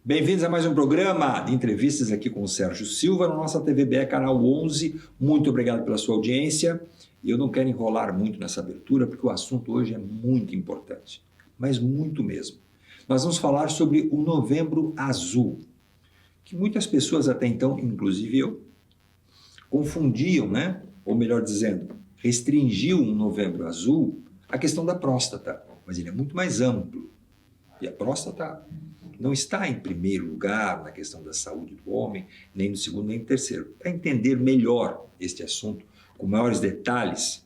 Bem-vindos a mais um programa de entrevistas aqui com o Sérgio Silva, na nossa TVBE Canal 11. Muito obrigado pela sua audiência. E eu não quero enrolar muito nessa abertura, porque o assunto hoje é muito importante, mas muito mesmo. Nós vamos falar sobre o Novembro Azul, que muitas pessoas até então, inclusive eu, confundiam, né? Ou melhor dizendo, restringiam o Novembro Azul à questão da próstata, mas ele é muito mais amplo. E a próstata não está em primeiro lugar na questão da saúde do homem, nem no segundo, nem no terceiro. Para entender melhor este assunto, com maiores detalhes,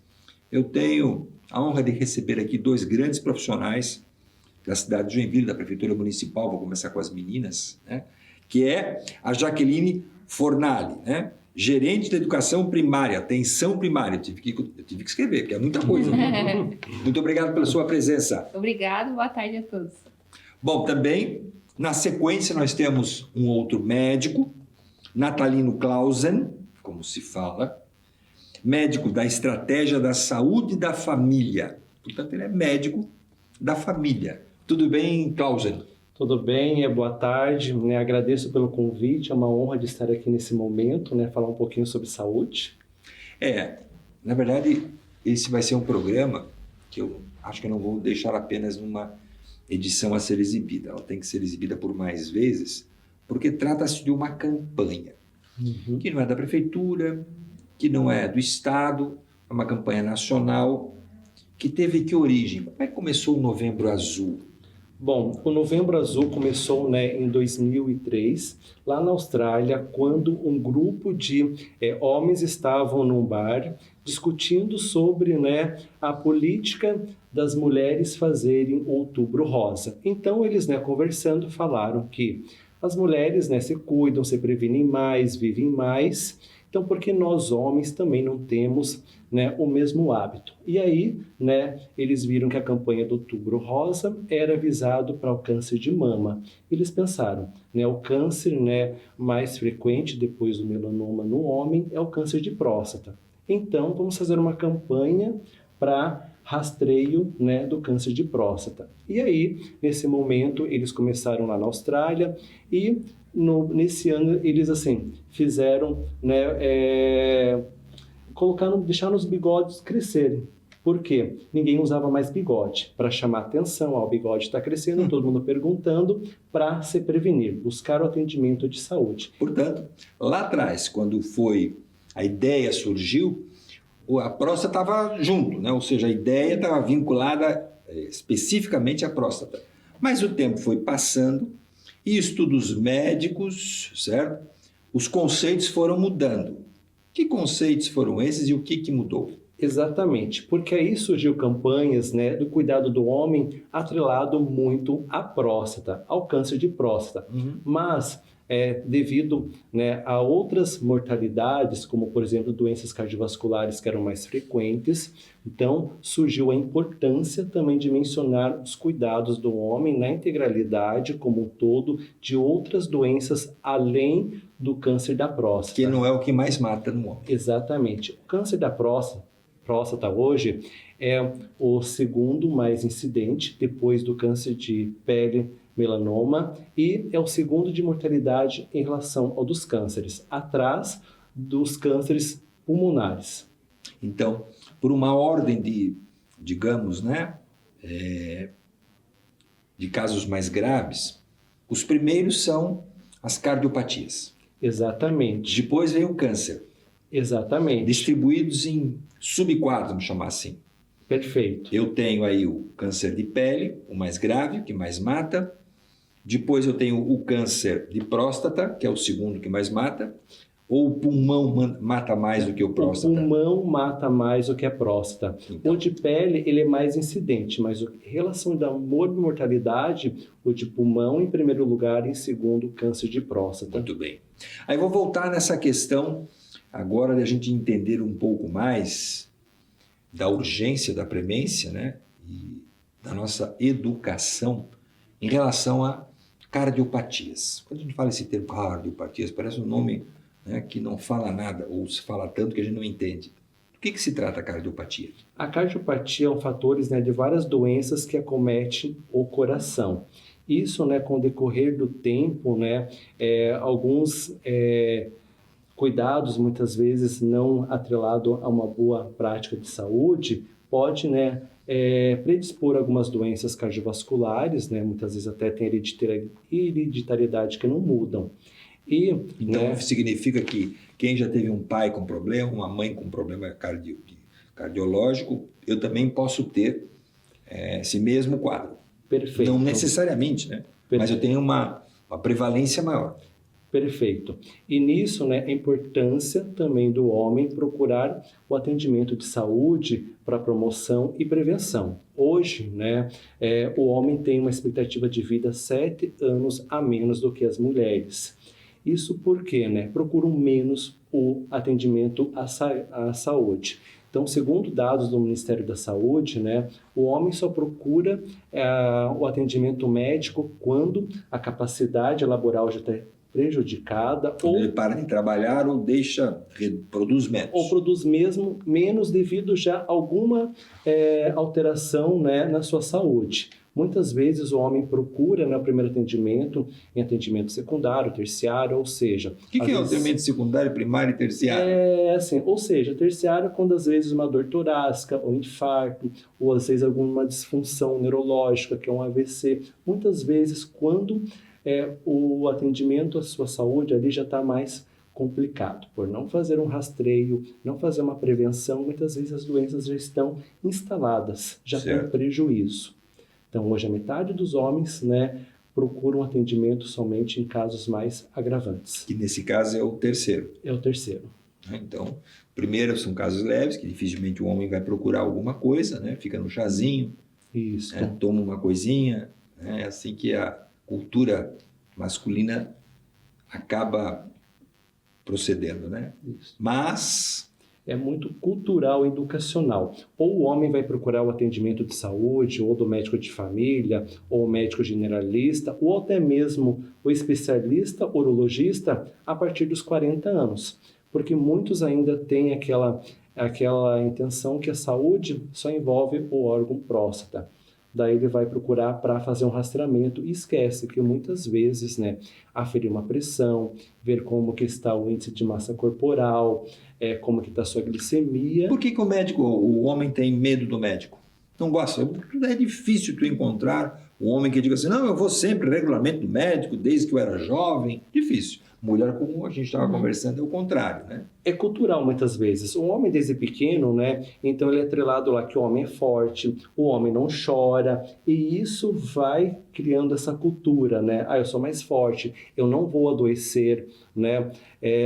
eu tenho a honra de receber aqui dois grandes profissionais da cidade de Joinville, da Prefeitura Municipal, vou começar com as meninas, né? Que é a Jaqueline Fornali, né? Gerente de Educação Primária, Atenção Primária. Eu tive que escrever, porque é muita coisa. Muito obrigado pela sua presença. Obrigado, boa tarde a todos. Bom, também, na sequência, nós temos um outro médico, Natalino Clausen, como se fala, médico da Estratégia da Saúde da Família. Portanto, ele é médico da família. Tudo bem, Clausen? Tudo bem, boa tarde. Agradeço pelo convite, é uma honra de estar aqui nesse momento, falar um pouquinho sobre saúde. Na verdade, esse vai ser um programa que eu acho que eu não vou deixar apenas numa edição a ser exibida. Ela tem que ser exibida por mais vezes, porque trata-se de uma campanha, que não é da prefeitura, que não é do estado, é uma campanha nacional, que teve que origem? Como é que começou o Novembro Azul? Bom, o Novembro Azul começou em 2003, lá na Austrália, quando um grupo de homens estavam num bar discutindo sobre a política das mulheres fazerem Outubro Rosa. Então, eles conversando falaram que as mulheres se cuidam, se previnem mais, vivem mais. Então, por que nós homens também não temos o mesmo hábito? E aí, eles viram que a campanha do Outubro Rosa era visado para o câncer de mama. Eles pensaram, o câncer mais frequente depois do melanoma no homem é o câncer de próstata. Então, vamos fazer uma campanha para rastreio do câncer de próstata. E aí, nesse momento, eles começaram lá na Austrália e nesse ano eles fizeram, deixaram os bigodes crescerem. Por quê? Ninguém usava mais bigode. Para chamar atenção, o bigode está crescendo, todo mundo perguntando, para se prevenir, buscar o atendimento de saúde. Portanto, lá atrás, quando a ideia surgiu, a próstata estava junto, ou seja, a ideia estava vinculada especificamente à próstata. Mas o tempo foi passando e estudos médicos, certo? Os conceitos foram mudando. Que conceitos foram esses e o que mudou? Exatamente, porque aí surgiu campanhas do cuidado do homem atrelado muito à próstata, ao câncer de próstata. Mas devido a outras mortalidades, como por exemplo doenças cardiovasculares que eram mais frequentes, então surgiu a importância também de mencionar os cuidados do homem na integralidade como um todo de outras doenças além do câncer da próstata. Que não é o que mais mata no homem. Exatamente. O câncer da próstata hoje é o segundo mais incidente depois do câncer de pele, melanoma, e é o segundo de mortalidade em relação ao dos cânceres, atrás dos cânceres pulmonares. Então, por uma ordem de, digamos, de casos mais graves, os primeiros são as cardiopatias. Exatamente. Depois vem o câncer. Exatamente. Distribuídos em subquadros, vamos chamar assim. Perfeito. Eu tenho aí o câncer de pele, o mais grave, o que mais mata. Depois eu tenho o câncer de próstata, que é o segundo que mais mata. Ou o pulmão mata mais do que o próstata? O pulmão mata mais do que a próstata. Então, o de pele, ele é mais incidente, mas em relação da mortalidade, o de pulmão em primeiro lugar, em segundo, o câncer de próstata. Muito bem. Aí vou voltar nessa questão agora de a gente entender um pouco mais da urgência da premência, e da nossa educação em relação a cardiopatias. Quando a gente fala esse termo cardiopatias, parece um nome que não fala nada, ou se fala tanto que a gente não entende. Do que se trata a cardiopatia? A cardiopatia é um fator de várias doenças que acometem o coração. Isso, né, com o decorrer do tempo, né, alguns cuidados, muitas vezes não atrelado a uma boa prática de saúde, pode, né, predispor algumas doenças cardiovasculares, né, muitas vezes até tem hereditariedade que não mudam. E, Então, né, significa que quem já teve um pai com problema, uma mãe com problema cardiológico, eu também posso ter esse mesmo quadro. perfeito. Não necessariamente, né? Mas eu tenho uma prevalência maior. Perfeito. E nisso, né, a importância também do homem procurar o atendimento de saúde para promoção e prevenção. Hoje, né, o homem tem uma expectativa de vida 7 anos a menos do que as mulheres. Isso porque, né, procuram menos o atendimento à saúde. Então, segundo dados do Ministério da Saúde, né, o homem só procura o atendimento médico quando a capacidade laboral já está prejudicada Quando ele para de trabalhar ou produz menos. ou produz mesmo menos devido já a alguma alteração, né, na sua saúde. Muitas vezes o homem procura, né, o primeiro atendimento em atendimento secundário, terciário, ou seja... O que é o atendimento secundário, primário e terciário? Assim, ou seja, terciário é quando às vezes uma dor torácica, ou infarto, ou às vezes alguma disfunção neurológica, que é um AVC. Muitas vezes quando o atendimento à sua saúde ali já está mais complicado. Por não fazer um rastreio, não fazer uma prevenção, muitas vezes as doenças já estão instaladas, já tem prejuízo. Então, hoje a metade dos homens, né, procuram atendimento somente em casos mais agravantes. Que nesse caso é o terceiro. É o terceiro. Então, primeiro são casos leves, que dificilmente o homem vai procurar alguma coisa, né? Fica no chazinho, Isso. Toma uma coisinha, né? Assim que a cultura masculina acaba procedendo, né? Isso. Mas é muito cultural e educacional. Ou o homem vai procurar o atendimento de saúde, ou do médico de família, ou o médico generalista, ou até mesmo o especialista urologista a partir dos 40 anos. Porque muitos ainda têm aquela intenção que a saúde só envolve o órgão próstata. Daí ele vai procurar para fazer um rastreamento e esquece que muitas vezes, né, aferir uma pressão, ver como que está o índice de massa corporal, como que está a sua glicemia. Por que o homem tem medo do médico? Não gosta. É difícil tu encontrar um homem que diga assim, não, eu vou sempre regularmente no médico desde que eu era jovem. Difícil. Mulher, como a gente estava conversando, é o contrário, né? É cultural muitas vezes. O homem desde pequeno, né? Então ele é atrelado lá que o homem é forte, o homem não chora, e isso vai criando essa cultura, né? Eu sou mais forte, eu não vou adoecer, né?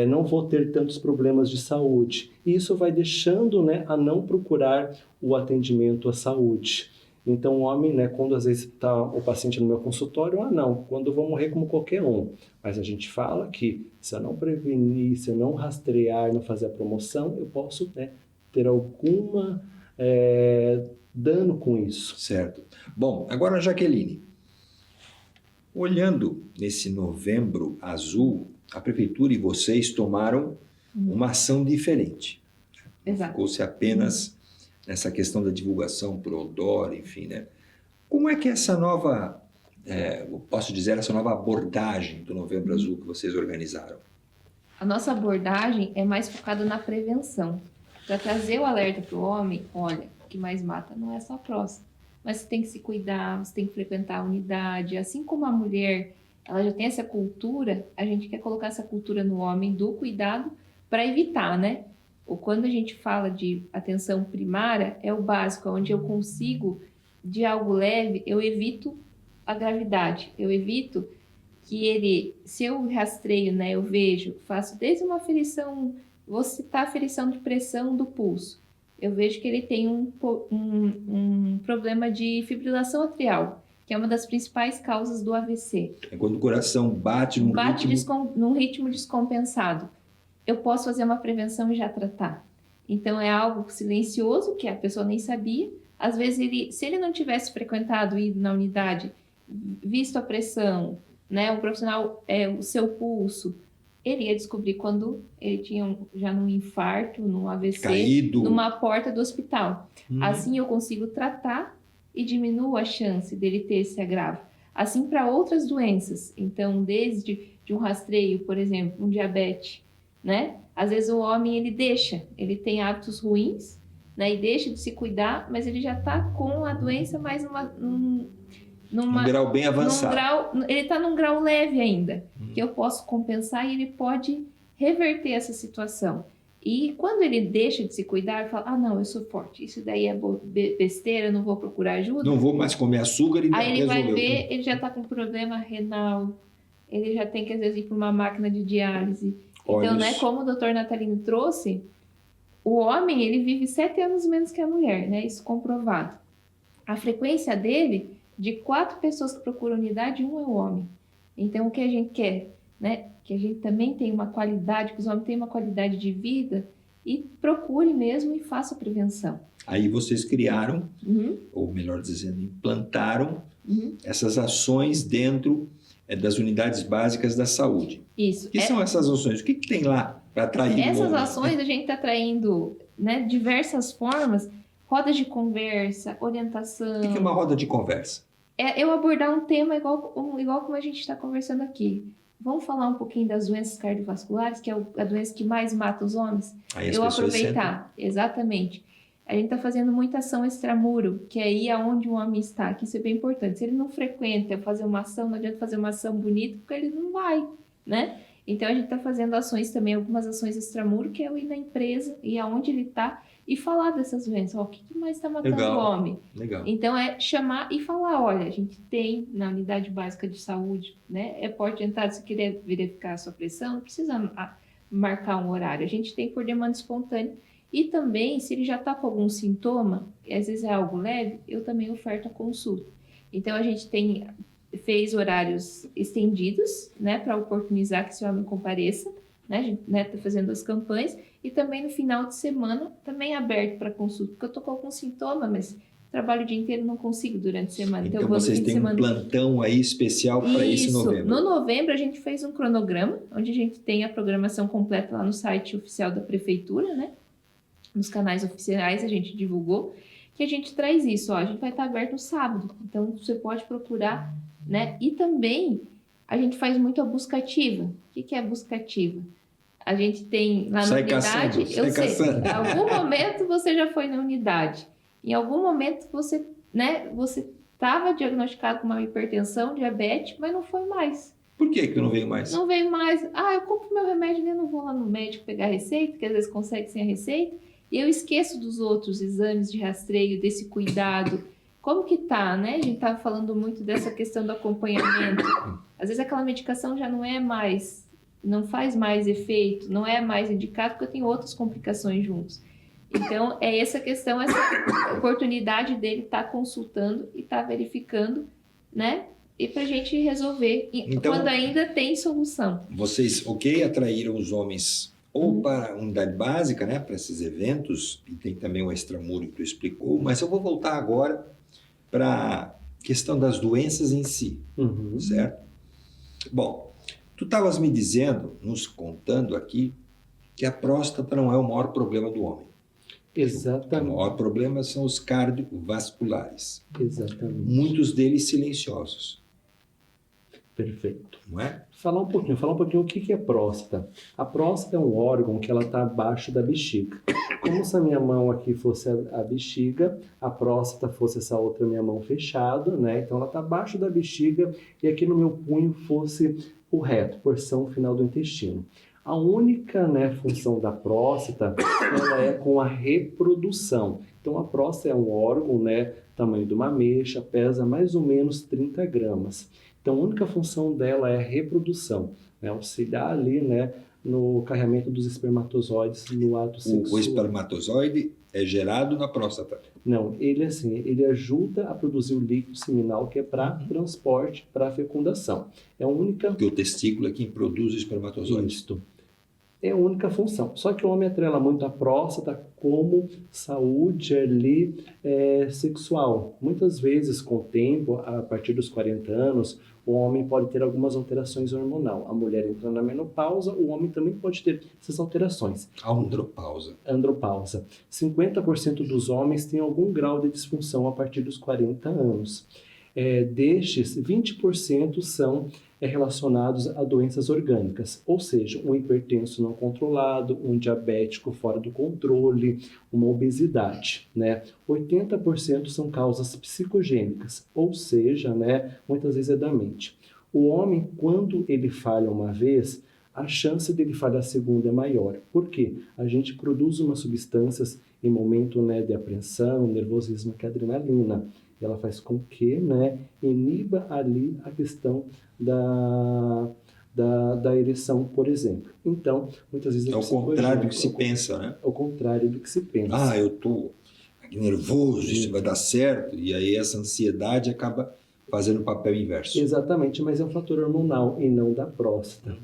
Não vou ter tantos problemas de saúde. E isso vai deixando, né, a não procurar o atendimento à saúde. Então, o homem, né, quando às vezes está o paciente no meu consultório, não, quando eu vou morrer como qualquer um. Mas a gente fala que se eu não prevenir, se eu não rastrear, não fazer a promoção, eu posso, né, ter alguma dano com isso. Certo. Bom, agora, Jaqueline, olhando nesse Novembro Azul, a Prefeitura e vocês tomaram uma ação diferente. Exato. Ficou-se apenas nessa questão da divulgação por outdoor, enfim, né? Como é que essa nova, posso dizer, essa nova abordagem do Novembro Azul que vocês organizaram? A nossa abordagem é mais focada na prevenção. Para trazer o alerta para o homem, olha, o que mais mata não é só a próstata, mas você tem que se cuidar, você tem que frequentar a unidade. Assim como a mulher, ela já tem essa cultura, a gente quer colocar essa cultura no homem do cuidado para evitar, né? Ou quando a gente fala de atenção primária, é o básico, onde eu consigo, de algo leve, eu evito a gravidade, eu evito que se eu rastreio, né, eu vejo, faço desde uma aferição, vou citar a aferição de pressão do pulso, eu vejo que ele tem um problema de fibrilação atrial, que é uma das principais causas do AVC. É quando o coração bate num ritmo descompensado. Eu posso fazer uma prevenção e já tratar. Então, é algo silencioso, que a pessoa nem sabia. Às vezes, se ele não tivesse frequentado, ido na unidade, visto a pressão, né, um profissional, o seu pulso, ele ia descobrir quando ele tinha já num infarto, num AVC, caído, numa porta do hospital. Assim, eu consigo tratar e diminuo a chance dele ter esse agravo. Assim para outras doenças. Então, desde de um rastreio, por exemplo, um diabetes, né? Às vezes o homem, ele tem hábitos ruins, né? E deixa de se cuidar, mas ele já está com a doença mais Um grau bem avançado. ele está num grau leve ainda, que eu posso compensar e ele pode reverter essa situação. E quando ele deixa de se cuidar, fala, não, eu sou forte, isso daí é besteira, não vou procurar ajuda. Não vou mais comer açúcar e aí ele vai resolveu. ver, ele já está com problema renal, ele já tem que às vezes ir para uma máquina de diálise. Olha Então, né, isso. como o doutor Natalino trouxe, o homem, ele vive 7 anos menos que a mulher, né, isso comprovado. A frequência dele, de 4 pessoas que procuram unidade, 1 é o homem. Então, o que a gente quer, né? Que a gente também tenha uma qualidade, que os homens tenham uma qualidade de vida e procure mesmo e faça prevenção. Aí vocês criaram, ou melhor dizendo, implantaram essas ações dentro das unidades básicas da saúde. Isso. O que são essas ações? O que tem lá para atrair Essas o homem? ações a gente está traindo, né, diversas formas, rodas de conversa, orientação. O que é uma roda de conversa? É eu abordar um tema igual como a gente está conversando aqui. Vamos falar um pouquinho das doenças cardiovasculares, que é a doença que mais mata os homens? Aí as eu pessoas aproveitar, exatamente. A gente está fazendo muita ação extramuro, que é aí aonde o homem está, que isso é bem importante. Se ele não frequenta fazer uma ação, não adianta fazer uma ação bonita, porque ele não vai, né? Então, a gente está fazendo ações também, algumas ações extramuro, que é eu ir na empresa e aonde ele está e falar dessas doenças. O que mais está matando o homem? Legal. Então, é chamar e falar, olha, a gente tem na unidade básica de saúde, né? É porta de entrada, se quiser verificar a sua pressão, não precisa marcar um horário. A gente tem por demanda espontânea. E também, se ele já está com algum sintoma, e às vezes é algo leve, eu também oferto a consulta. Então, a gente fez horários estendidos, né, para oportunizar que esse homem compareça, né, a gente está fazendo as campanhas, e também no final de semana, também aberto para consulta, porque eu estou com algum sintoma, mas trabalho o dia inteiro, não consigo durante a semana. Então eu vou vocês têm um plantão aí especial para esse novembro. No novembro a gente fez um cronograma, onde a gente tem a programação completa lá no site oficial da prefeitura, né? Nos canais oficiais a gente divulgou, que a gente traz isso, ó, a gente vai estar aberto no sábado, então você pode procurar, né? E também a gente faz muito a busca ativa. O que é a busca ativa? A gente tem lá na unidade, eu sei, em algum momento você já foi na unidade, em algum momento você, né, você estava diagnosticado com uma hipertensão, diabetes, mas não foi mais. Por que não veio mais? Não veio mais. Eu compro meu remédio e não vou lá no médico pegar a receita, porque às vezes consegue sem a receita. E eu esqueço dos outros exames de rastreio, desse cuidado. Como que tá, né? A gente estava falando muito dessa questão do acompanhamento. Às vezes aquela medicação já não faz mais efeito, não é mais indicado, porque eu tenho outras complicações juntos. Então, é essa questão, essa oportunidade dele estar consultando e estar verificando, né? E para a gente resolver, então, quando ainda tem solução. Vocês, atraíram os homens ou para a unidade básica, né, para esses eventos, e tem também o extramuro que tu explicou, mas eu vou voltar agora para a questão das doenças em si, certo? Bom, tu estavas me dizendo, nos contando aqui, que a próstata não é o maior problema do homem. Exatamente. O maior problema são os cardiovasculares. Exatamente. Muitos deles silenciosos. Perfeito. Não é? Falar um pouquinho o que é próstata. A próstata é um órgão que ela está abaixo da bexiga. Como se a minha mão aqui fosse a bexiga, a próstata fosse essa outra minha mão fechada, né? Então ela está abaixo da bexiga e aqui no meu punho fosse o reto, porção final do intestino. A única, né, função da próstata, ela é com a reprodução. Então a próstata é um órgão, né, tamanho de uma ameixa, pesa mais ou menos 30 gramas. Então, a única função dela é a reprodução, né? Auxiliar ali, né, no carregamento dos espermatozoides no ato sexual. O espermatozoide é gerado na próstata? Não, ele ajuda a produzir o líquido seminal que é para transporte, para fecundação. É a única... Porque o testículo é quem produz o espermatozoide. Isto. É a única função. Só que o homem atrela muito a próstata como saúde ali sexual. Muitas vezes, com o tempo, a partir dos 40 anos, o homem pode ter algumas alterações hormonais. A mulher entra na menopausa, o homem também pode ter essas alterações. Andropausa. 50% dos homens têm algum grau de disfunção a partir dos 40 anos. Destes, 20% são relacionados a doenças orgânicas, ou seja, um hipertenso não controlado, um diabético fora do controle, uma obesidade, né? 80% são causas psicogênicas, ou seja, né, muitas vezes é da mente. O homem, quando ele falha uma vez, a chance dele falhar a segunda é maior. Por quê? A gente produz umas substâncias em momento, né, de apreensão, nervosismo, que é a adrenalina. Ela faz com que, né, iniba ali a questão da ereção, por exemplo. Então, muitas vezes... É o contrário do que se pensa, né? É o contrário do que se pensa. Ah, eu estou nervoso, isso vai dar certo, e aí essa ansiedade acaba fazendo o papel inverso. Exatamente, mas é um fator hormonal e não da próstata.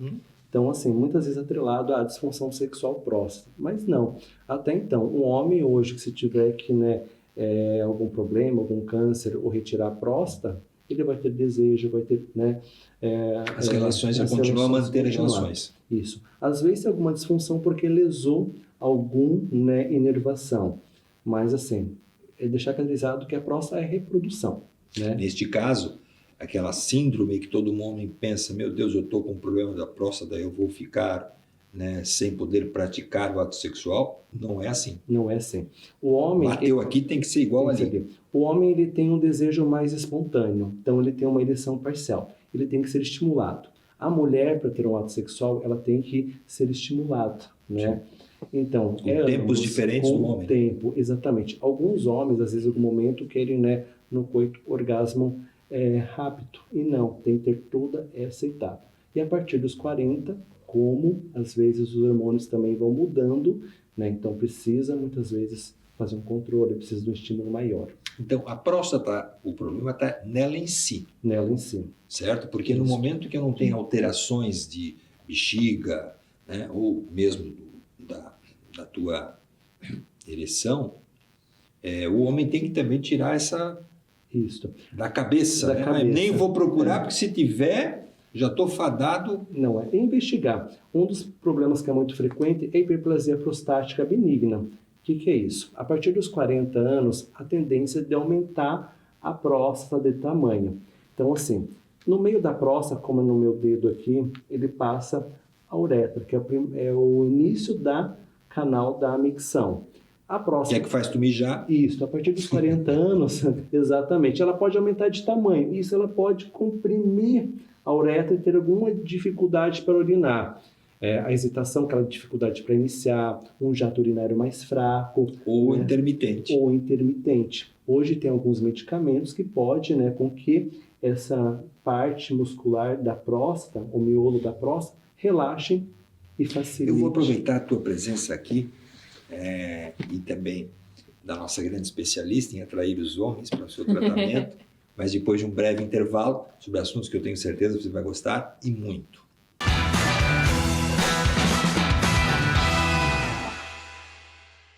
Então, assim, muitas vezes atrelado à disfunção sexual próstata. Mas não. Até então, um homem hoje que se tiver que, né, algum problema, algum câncer ou retirar a próstata, ele vai ter desejo, vai ter, né... As relações, ele continua a manter as relações. Isso. Às vezes tem alguma disfunção porque lesou algum, né, inervação. Mas, assim, é deixar caracterizado que a próstata é reprodução, né? Neste caso, aquela síndrome que todo mundo pensa, meu Deus, eu estou com um problema da próstata, eu vou ficar, né, sem poder praticar o ato sexual, não é assim. Não é assim. O homem... Bateu aqui, tem que ser igual ali. O homem, ele tem um desejo mais espontâneo, então ele tem uma ereção parcial. Ele tem que ser estimulado. A mulher, para ter um ato sexual, ela tem que ser estimulada, né? Então, com tempos diferentes do homem. Tempo, exatamente. Alguns homens, às vezes, em algum momento, querem, né, no coito, orgasmo rápido. E não, tem que ter toda essa etapa. E a partir dos 40, como às vezes os hormônios também vão mudando, né? Então precisa muitas vezes fazer um controle, precisa de um estímulo maior. Então a próstata, o problema está nela em si. Nela em si. Certo? Porque no momento que eu não tenho alterações de bexiga, né, ou mesmo da tua ereção, o homem tem que também tirar essa... Isso. Da cabeça. Da né? cabeça. Nem vou procurar, porque se tiver, já estou fadado. Não, é investigar. Um dos problemas que é muito frequente é a hiperplasia prostática benigna. O que é isso? A partir dos 40 anos, a tendência é de aumentar a próstata de tamanho. Então, assim, no meio da próstata, como no meu dedo aqui, ele passa a uretra, que é o início da canal da micção. A próstata... Que é que faz tu mijar? Isso, a partir dos 40 anos, exatamente. Ela pode aumentar de tamanho. Isso ela pode comprimir a uretra e ter alguma dificuldade para urinar. A hesitação, aquela dificuldade para iniciar, um jato urinário mais fraco. Ou intermitente. Ou intermitente. Hoje tem alguns medicamentos que podem, né, com que essa parte muscular da próstata, o miolo da próstata, relaxem e facilitem. Eu vou aproveitar a tua presença aqui e também da nossa grande especialista em atrair os homens para o seu tratamento, mas depois de um breve intervalo sobre assuntos que eu tenho certeza que você vai gostar e muito.